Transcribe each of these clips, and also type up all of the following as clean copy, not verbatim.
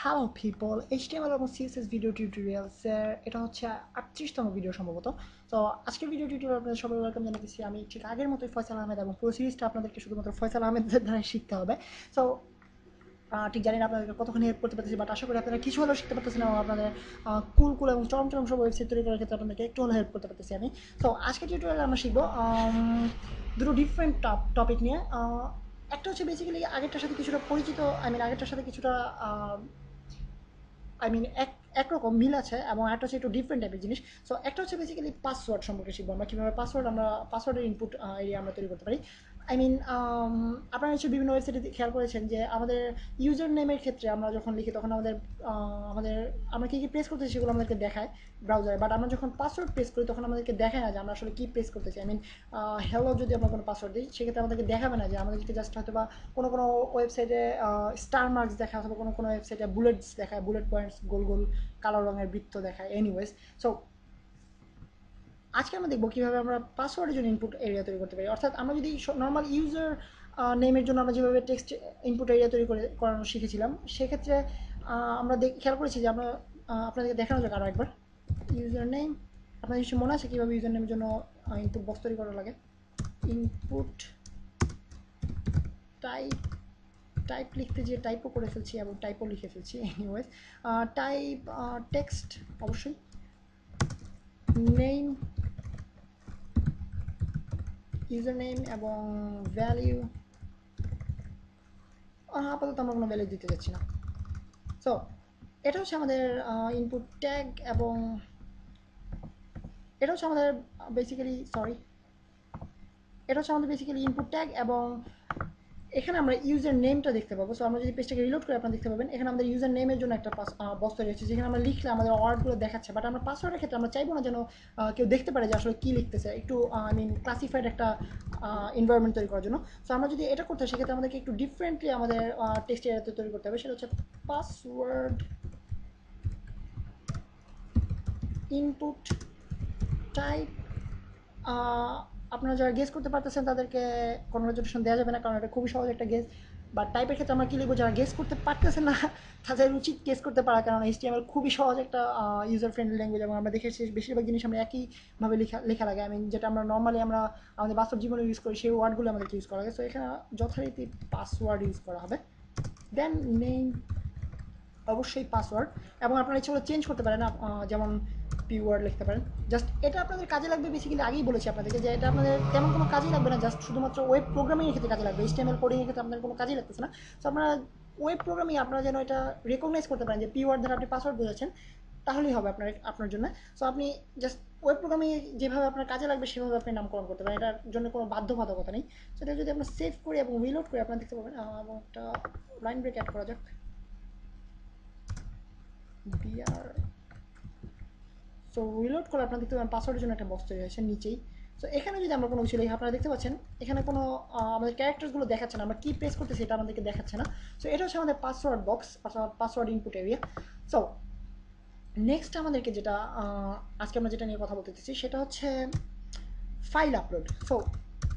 Hello people, HTML এবং CSS video টিউটোরিয়ালসের এটা হচ্ছে 38তম ভিডিও সম্ভবত। তো আজকের ভিডিও টিউটোরিয়াল আপনাদের সবাই ওয়েলকাম জানাতেছি। আমি ঠিক আগের মতোই ফয়সাল আহমেদ এবং পুরো সিরিজটা আপনাদেরকে শুধুমাত্র ফয়সাল আহমেদের দ্বারা শিখতে হবে। সো ঠিক জানি না আপনাদেরকে কতখানি হেল্প করতে পারতেছি, বাট আশা করি আপনারা কিছু হলেও শিখতে পারতেছেন এবং আপনাদের কুল কুল এবং চরম চরম সব ওয়েবসাইট তৈরি করার ক্ষেত্রে আপনাদেরকে একটু হলেও হেল্প করতে পারতেছি আমি। তো আজকের টিউটোরিয়ালে আমরা শিখবো দুটো ডিফারেন্ট টপিক নিয়ে। একটা হচ্ছে বেসিক্যালি আগেরটার সাথে কিছুটা পরিচিত, আগেরটার সাথে কিছুটা এক একরকম মিল আছে এবং একটা হচ্ছে একটু ডিফারেন্ট টাইপের জিনিস। সো একটা হচ্ছে বেসিক্যালি পাসওয়ার্ড সম্পর্কে শিখবো আমরা, কীভাবে পাসওয়ার্ডের ইনপুট এরিয়া আমরা তৈরি করতে পারি। আই মিন আপনারা হচ্ছে বিভিন্ন ওয়েবসাইটে খেয়াল করেছেন যে আমাদের ইউজার নেমের ক্ষেত্রে আমরা যখন লিখি তখন আমাদের আমরা কী কী প্রেস করতেছি সেগুলো আমাদেরকে দেখায় ব্রাউজারে, বাট আমরা যখন পাসওয়ার্ড প্রেস করি তখন আমাদেরকে দেখায় না যে আমরা আসলে কী প্রেস করতেছি। হ্যালো যদি আমরা কোনো পাসওয়ার্ড দিই সেক্ষেত্রে আমাদেরকে দেখাবে না, যে আমাদেরকে জাস্ট হয়তো বা কোনো ওয়েবসাইটে স্টার মার্কস দেখায় অথবা কোনো ওয়েবসাইটে বুলেটস দেখায়, বুলেট পয়েন্টস, গোল গোল কালো রঙের বৃত্ত দেখায়। এনিওয়েজ, সো আজকে আমরা দেখবো কীভাবে আমরা পাসওয়ার্ডের জন্য ইনপুট এরিয়া তৈরি করতে পারি। অর্থাৎ আমরা যদি নর্মাল ইউজার নেমের জন্য আমরা যেভাবে টেক্সট ইনপুট এরিয়া তৈরি করানো শিখেছিলাম, সেক্ষেত্রে আমরা খেয়াল করেছি যে আমরা আপনাদেরকে দেখানো যাক আরও একবার। ইউজার নেম, আপনাদের নিশ্চয়ই মনে আছে কীভাবে ইউজার নেমের জন্য ইনপুট বক্স তৈরি করা লাগে। ইনপুট টাইপ, টাইপ লিখতে যে টাইপও করে ফেলছি এবং টাইপও লিখে ফেলছি। এনিওয়েজ, টাইপ টেক্সট অবশ্যই, নেম, ইউজার নেম এবং ভ্যালিউ। আপাতত আমরা কোনো ভ্যালিউ দিতে যাচ্ছি না। সো এটা হচ্ছে আমাদের ইনপুট ট্যাগ এবং এটা হচ্ছে আমাদের বেসিক্যালি ইনপুট ট্যাগ এবং এখানে আমরা ইউজার নেমটা দেখতে পাবো। সো আমরা যদি পেজটাকে রিলোড করে আপনারা দেখতে পাবেন এখানে আমাদের ইউজার নেমের জন্য একটা বক্স তৈরি হচ্ছে, যেখানে আমরা লিখলে আমাদের ওয়ার্ডগুলো দেখাচ্ছে, বাট আমরা পাসওয়ার্ডের ক্ষেত্রে আমরা চাইবো না যেন কেউ দেখতে পারে যে আসলে কী লিখতেছে, একটু ক্লাসিফাইড একটা এনভায়রনমেন্ট তৈরি করার জন্য। সো আমরা যদি এটা করতে হয় সেক্ষেত্রে আমাদেরকে একটু ডিফারেন্টলি আমাদের টেক্সট এরিয়াতে তৈরি করতে হবে। সেটা হচ্ছে পাসওয়ার্ড ইনপুট টাইপ। আপনারা যারা গেস করতে পারতেছেন তাদেরকে কনগ্রাচুলেশন দেওয়া যাবে না, কারণ এটা খুবই সহজ একটা গেস। বাট টাইপের ক্ষেত্রে আমরা কী লিখবো, যারা গেস করতে পারতেছেন না তাদের উচিত গেস করতে পারা, কারণ এইচটিএমএল খুবই সহজ একটা ইউজার ফ্রেন্ডলি ল্যাঙ্গুয়েজ এবং আমরা দেখেছি বেশিরভাগ জিনিস আমরা একইভাবে লেখা লাগে। যেটা আমরা নর্মালি আমরা আমাদের বাস্তব জীবনে ইউজ করি সেই ওয়ার্ডগুলো আমাদেরকে ইউজ করা লাগে। সো এখানে যথারীতি পাসওয়ার্ড ইউজ করা হবে। দেন নেম, অবশ্যই পাসওয়ার্ড, এবং আপনারা ইচ্ছা করে চেঞ্জ করতে পারেন, যেমন পিওয়ার্ড লিখতে পারেন। জাস্ট এটা আপনাদের কাজে লাগবে, বেসিক্যালি আগেই বলেছি আপনাদেরকে যে এটা আপনাদের তেমন কোনো কাজেই লাগবে না, জাস্ট শুধুমাত্র ওয়েব প্রোগ্রামিংয়ের ক্ষেত্রে কাজে লাগবে। এইচটিএমএল কোডিংয়ের ক্ষেত্রে আপনাদের কোনো কাজেই লাগতেছে না। সো আপনারা ওয়েব প্রোগ্রামিং আপনারা যেন এটা রেকগনাইজ করতে পারেন যে পিওয়ার্ড দ্বারা আপনি পাসওয়ার্ড বোঝাচ্ছেন, তাহলেই হবে আপনার জন্য। সো আপনি জাস্ট ওয়েব প্রোগ্রামিং যেভাবে আপনার কাজে লাগবে সেভাবে আপনি নামকরণ করতে পারেন, এটার জন্য কোনো বাধ্যবাধকতা নেই। সেটা যদি আমরা সেভ করি এবং রিলোড করি আপনারা দেখতে পাবেন। এবং একটা লাইন ব্রেক অ্যাড করা যাক, বিআর। সো রিলোড করে আপনারা দেখতে পাবেন পাসওয়ার্ডের জন্য একটা বক্স তৈরি হয়েছে নিচেই। সো এখানে যদি আমরা কোনো কিছু লিখি আপনারা দেখতে পাচ্ছেন এখানে কোনো আমাদের ক্যারেক্টারসগুলো দেখাচ্ছে না, আমরা কী প্রেস করতেছি এটা আমাদেরকে দেখাচ্ছে না। সো এটা হচ্ছে আমাদের password box, password input area. So next আমাদেরকে যেটা আজকে আমরা যেটা নিয়ে কথা বলতে চাইছি সেটা হচ্ছে ফাইল আপলোড। সো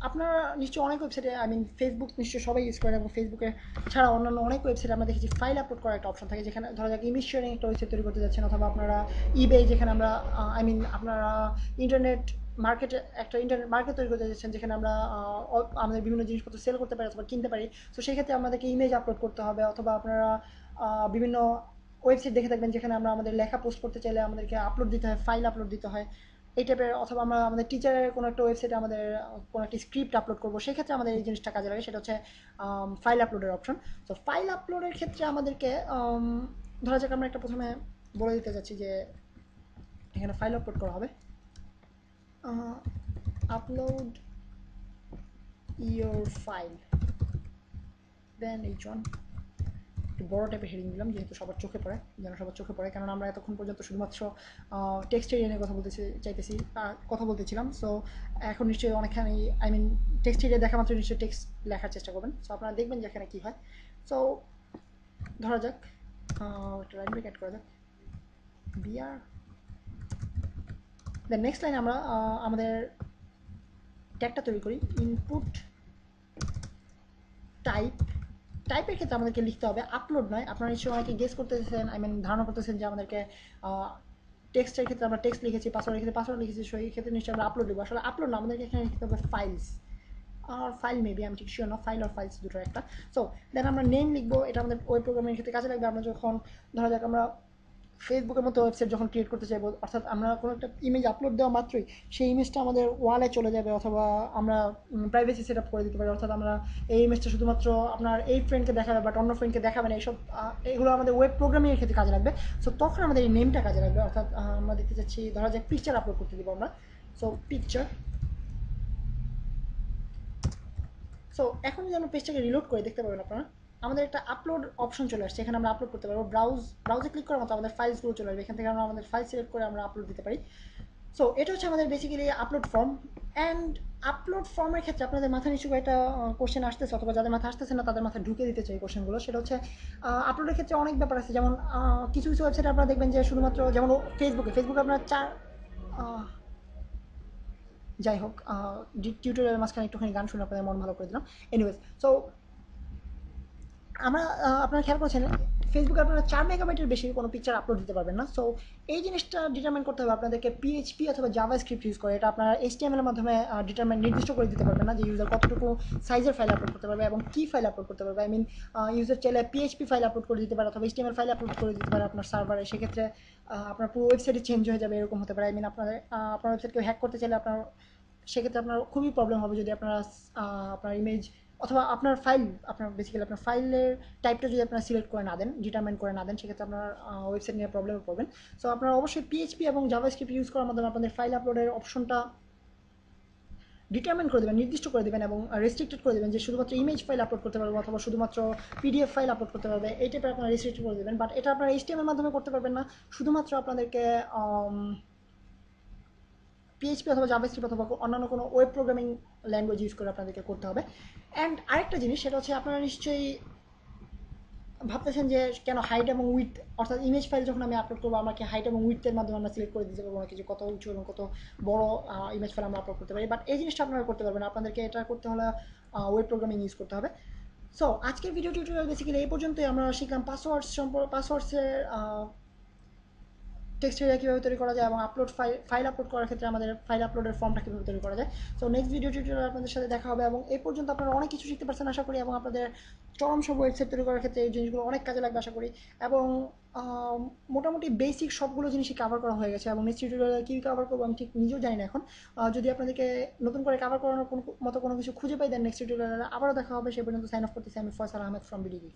আপনারা নিশ্চয়ই অনেক ওয়েবসাইটে ফেসবুক নিশ্চয়ই সবাই ইউজ করেন, এবং ফেসবুকে ছাড়া অন্যান্য অনেক ওয়েবসাইটে আমরা দেখেছি ফাইল আপলোড করার একটা অপশন থাকে, যেখানে ধরা যাক ইমেজ শেয়ারিং একটা ওয়েবসাইট তৈরি করতে যাচ্ছেন, অথবা আপনারা ইবে, যেখানে আমরা আপনারা ইন্টারনেট ইন্টারনেট মার্কেট তৈরি করতে যাচ্ছেন, যেখানে আমরা আমাদের বিভিন্ন জিনিসপত্র সেল করতে পারি অথবা কিনতে পারি। সো সেই ক্ষেত্রে আমাদেরকে ইমেজ আপলোড করতে হবে, অথবা আপনারা বিভিন্ন ওয়েবসাইট দেখে থাকবেন যেখানে আমরা আমাদের লেখা পোস্ট করতে চাইলে আমাদেরকে আপলোড দিতে হয়, ফাইল আপলোড দিতে হয় এই টাইপের। অথবা আমরা আমাদের টিচারের কোনো একটা ওয়েবসাইটে আমাদের কোনো একটা স্ক্রিপ্ট আপলোড করবো, সেই ক্ষেত্রে আমাদের এই জিনিসটা কাজে লাগে, সেটা হচ্ছে ফাইল আপলোডের অপশন। তো ফাইল আপলোডের ক্ষেত্রে আমাদেরকে ধরা যাক আমরা একটা প্রথমে বলে দিতে চাচ্ছি যে এখানে ফাইল আপলোড করা হবে, upload your file, then H one. একটু বড় টাইপের হেডিং দিলাম যেহেতু সবার চোখে পড়ে, যেন সবার চোখে পড়ে, কারণ আমরা এতক্ষণ পর্যন্ত শুধুমাত্র টেক্সট এরিয়া নিয়ে কথা বলতেছিলাম। সো এখন নিশ্চয়ই অনেকখানি টেক্সট এরিয়া দেখা মাত্র নিশ্চয়ই টেক্সট লেখার চেষ্টা করবেন। সো আপনারা দেখবেন যে এখানে কী হয়। সো ধরা যাক একটা লাইন ব্রেক অ্যাড করা যাক, বিআর। দেন নেক্সট লাইনে আমরা আমাদের ট্যাগটা তৈরি করি, ইনপুট টাইপ টাইপের ক্ষেত্রে আমাদেরকে লিখতে হবে আপলোড নয়। আপনারা নিশ্চয়ই অনেকে গেস করতেছেন, আই মিন ধারণা করতেছেন যে আমাদেরকে টেক্সটের ক্ষেত্রে আমরা টেক্সট লিখেছি, পাসওয়ার্ডের ক্ষেত্রে পাসওয়ার্ড লিখেছি, সেই ক্ষেত্রে নিশ্চয়ই আমরা আপলোড লিখবো। আসলে আপলোড না, আমাদেরকে এখানে লিখতে হবে ফাইলস আর ফাইল, মেবি আমি ঠিক শিওর না, ফাইল আর ফাইলস দুটোর একটা। সো দেন আমরা নেম লিখবো, এটা আমাদের ওয়েব প্রোগ্রামের ক্ষেত্রে কাজে লাগবে। আমরা যখন ধরা যাক আমরা ফেসবুকের মতো ওয়েবসাইট যখন ক্রিয়েট করতে চাইবো, অর্থাৎ আমরা কোনো একটা ইমেজ আপলোড দেওয়া মাত্রই সেই ইমেজটা আমাদের ওয়ালে চলে যাবে, অথবা আমরা প্রাইভেসি সেট আপ করে দিতে পারি, অর্থাৎ আমরা এই ইমেজটা শুধুমাত্র আপনার এই ফ্রেন্ডকে দেখাবে বাট অন্য ফ্রেন্ডকে দেখাবে না, এইসব এগুলো আমাদের ওয়েব প্রোগ্রামিংয়ের ক্ষেত্রে কাজে লাগবে। সো তখন আমাদের এই নেমটা কাজে লাগবে, অর্থাৎ আমরা দেখতে চাচ্ছি ধরা যাক পিকচার আপলোড করতে দিব আমরা। So picture. সো এখন যদি আমরা পেজটাকে রিলোড করে দেখতে পাবেন আপনারা, আমাদের একটা আপলোড অপশন চলে আসছে, এখানে আমরা আপলোড করতে পারবো। ব্রাউজে ক্লিক করার মতো আমাদের ফাইলসগুলো চলে আসবে, এখান থেকে আমরা আমাদের ফাইল সিলেক্ট করে আমরা আপলোড দিতে পারি। সো এটা হচ্ছে আমাদের basically upload form. And upload ফর্মের ক্ষেত্রে আপনাদের মাথায় নিশ্চয়ই একটা কোশ্চেন আসতেছে, অথবা যাদের মাথায় আসতেছে না তাদের মাথায় ঢুকে দিতে চাই কোশ্চেনগুলো। সেটা হচ্ছে আপলোডের ক্ষেত্রে অনেক ব্যাপার আছে, যেমন কিছু কিছু ওয়েবসাইটে আপনারা দেখবেন যে শুধুমাত্র, যেমন ফেসবুকে আপনার যাই হোক, টিউটোরিয়ালের মাঝখানে একটুখানি গান শুনে আপনাদের মন ভালো করে দিলাম। এনিওয়েজ, সো আমরা আপনারা খেয়াল করছেন ফেসবুকে আপনারা 4 মেগাবাইটের বেশি কোনো পিকচার আপলোড দিতে পারবেন না। সো এই জিনিসটা ডিটারমাইন করতে হবে আপনাদেরকে পিএইচপি অথবা জাভা স্ক্রিপ্ট ইউজ করে। এটা আপনারা এইচটিএমএল এর মাধ্যমে নির্দিষ্ট করে দিতে পারবেন না যে ইউজার কতটুকু সাইজের ফাইল আপলোড করতে পারবে এবং কি ফাইল আপলোড করতে পারবে। আই মিন ইউজার চাইলে পিএইচপি ফাইল আপলোড করে দিতে পারে অথবা এইচটিএমএল ফাইল আপলোড করে দিতে পারে আপনার সার্ভারে, সেক্ষেত্রে আপনার পুরো ওয়েবসাইটে চেঞ্জ হয়ে যাবে, এরকম হতে পারে। আই মিন আপনার ওয়েবসাইটকে হ্যাক করতে চাইলে আপনার সেক্ষেত্রে আপনার খুবই প্রবলেম হবে যদি আপনারা আপনার ইমেজ অথবা আপনার ফাইল, আপনার বেসিক্যালি আপনার ফাইলের টাইপটা যদি আপনারা সিলেক্ট করে না দেন, ডিটারমাইন করে না দেন, সেক্ষেত্রে আপনার ওয়েবসাইট নিয়ে প্রবলেমে পড়বেন। সো আপনারা অবশ্যই পিএইচপি এবং জাভাস্ক্রিপ্ট ইউজ করার মাধ্যমে আপনাদের ফাইল আপলোডের অপশনটা ডিটারমাইন করে দেবেন, নির্দিষ্ট করে দেবেন এবং রেস্ট্রিক্টেড করে দেবেন যে শুধুমাত্র ইমেজ ফাইল আপলোড করতে পারবে অথবা শুধুমাত্র পিডিএফ ফাইল আপলোড করতে পারবে, এই টাইপের আপনারা রেস্ট্রিক্ট করে দেবেন। বাট এটা আপনারা এইচটিএমএল এর মাধ্যমে করতে পারবেন না, শুধুমাত্র আপনাদেরকে পিএইচপি অথবা জাভাস্ক্রিপ্ট অথবা অন্যান্য কোনো ওয়েব প্রোগ্রামিং ল্যাঙ্গুয়েজ ইউজ করে আপনাদেরকে করতে হবে। অ্যান্ড আরেকটা জিনিস, সেটা হচ্ছে আপনারা নিশ্চয়ই ভাবতেছেন যে কেন হাইট এবং উইথ, অর্থাৎ ইমেজ ফাইল যখন আমি আপলোড করবো আমাকে হাইট এবং উইথের মাধ্যমে আমরা সিলেক্ট করে দিতে পারবো নাকি যে কত উঁচু এবং কত বড় ইমেজ ফাইল আমরা আপলোড করতে পারি। বাট এই জিনিসটা আপনারা করতে পারবেন, আপনাদেরকে এটা করতে হলে ওয়েব প্রোগ্রামিং ইউজ করতে হবে। সো আজকের ভিডিও টিউটোরিয়াল বেসিক্যালি এই পর্যন্তই। আমরা শিখলাম পাসওয়ার্ডসের টেক্সট এরিয়া কীভাবে তৈরি করা যায় এবং ফাইল আপলোড করার ক্ষেত্রে আমাদের ফাইল আপলোডের ফর্মটা কীভাবে তৈরি করা যায়। সো নেক্সট ভিডিও টিউটোরিয়াল আপনাদের সাথে দেখা হবে এবং এই পর্যন্ত আপনারা অনেক কিছু শিখতে পারছেন আশা করি, এবং আপনাদের চরম সব ওয়েবসাইট তৈরি করার ক্ষেত্রে এই জিনিসগুলো অনেক কাজে লাগবে আশা করি। এবং মোটামুটি বেসিক সবগুলো জিনিসই কভার করা হয়ে গেছে এবং নেক্সট টিউটোরিয়ালে কী কভার করবো আমি ঠিক নিজেও জানি না এখন। যদি আপনাদেরকে নতুন করে কভার করানোর কোনো মতো কোনো কিছু খুঁজে পাই দেন নেক্সট টিউটোরিয়ালে আবারও দেখা হবে। সেই পর্যন্ত সাইন অফ করতেছি আমি, ফয়সাল আহমেদ ফ্রম বিডি।